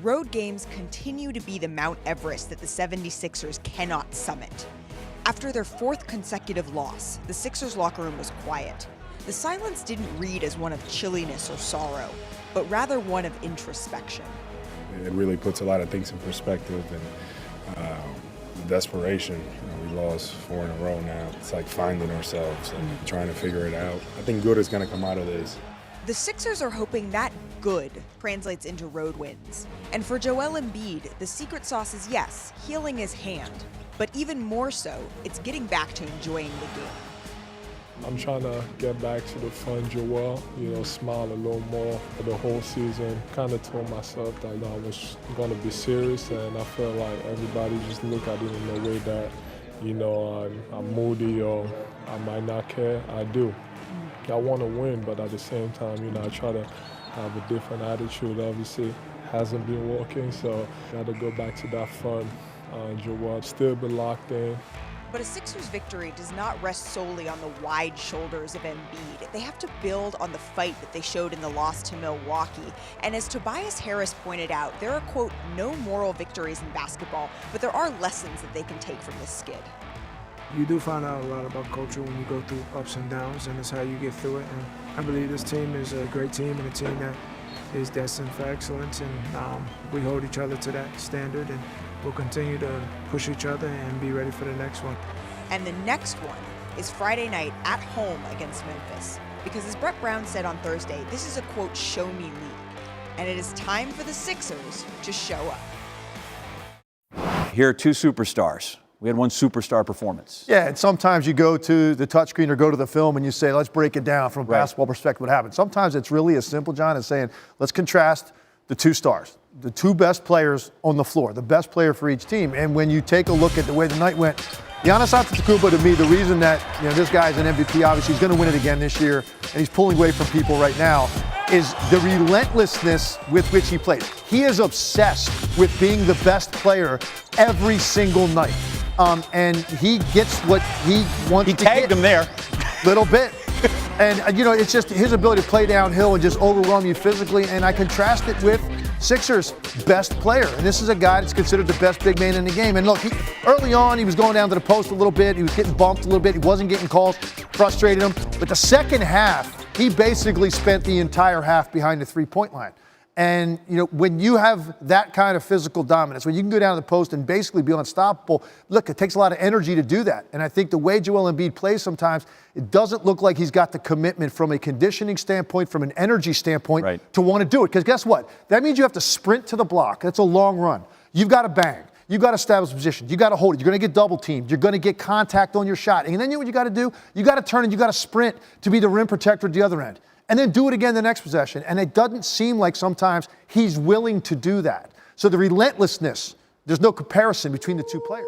road games continue to be the Mount Everest that the 76ers cannot summit. After their fourth consecutive loss, the Sixers locker room was quiet. The silence didn't read as one of chilliness or sorrow, but rather one of introspection. It really puts a lot of things in perspective and desperation. We lost 4 in a row now. It's like finding ourselves and trying to figure it out. I think good is going to come out of this. The Sixers are hoping that good translates into road wins. And for Joel Embiid, the secret sauce is, yes, healing his hand, but even more so, it's getting back to enjoying the game. I'm trying to get back to the fun Joel, smile a little more for the whole season. Kind of told myself that I was going to be serious, and I felt like everybody just looked at it in a way that, I'm moody or I might not care. I do. I want to win, but at the same time, I try to have a different attitude. Obviously, hasn't been working, so got to go back to that fun Joel. Still be locked in. But a Sixers victory does not rest solely on the wide shoulders of Embiid. They have to build on the fight that they showed in the loss to Milwaukee. And as Tobias Harris pointed out, there are, quote, no moral victories in basketball, but there are lessons that they can take from this skid. You do find out a lot about culture when you go through ups and downs, and it's how you get through it. And I believe this team is a great team and a team that is destined for excellence, and we hold each other to that standard, and we'll continue to push each other and be ready for the next one. And the next one is Friday night at home against Memphis. Because as Brett Brown said on Thursday, this is a, quote, show me league. And it is time for the Sixers to show up. Here are 2 superstars. We had one superstar performance. Yeah, and sometimes you go to the touchscreen or go to the film and you say, let's break it down from a basketball perspective what happened. Sometimes it's really as simple, John, as saying, let's contrast the 2 stars, the 2 best players on the floor, the best player for each team. And when you take a look at the way the night went, Giannis Antetokounmpo, to me, the reason that this guy's an MVP, obviously he's going to win it again this year, and he's pulling away from people right now, is the relentlessness with which he plays. He is obsessed with being the best player every single night. And he gets what he wants to get. He tagged him there. Little bit. And, it's just his ability to play downhill and just overwhelm you physically. And I contrast it with Sixers' best player. And this is a guy that's considered the best big man in the game. And look, early on, he was going down to the post a little bit. He was getting bumped a little bit. He wasn't getting calls. Frustrated him. But the second half, he basically spent the entire half behind the three-point line. And, when you have that kind of physical dominance, when you can go down to the post and basically be unstoppable, look, it takes a lot of energy to do that. And I think the way Joel Embiid plays sometimes, it doesn't look like he's got the commitment from a conditioning standpoint, from an energy standpoint, to want to do it. Because guess what? That means you have to sprint to the block. That's a long run. You've got to bang. You've got to establish position. You've got to hold it. You're going to get double teamed. You're going to get contact on your shot. And then what you got to do? You got to turn and you got to sprint to be the rim protector at the other end. And then do it again the next possession. And it doesn't seem like sometimes he's willing to do that. So the relentlessness, there's no comparison between the 2 players.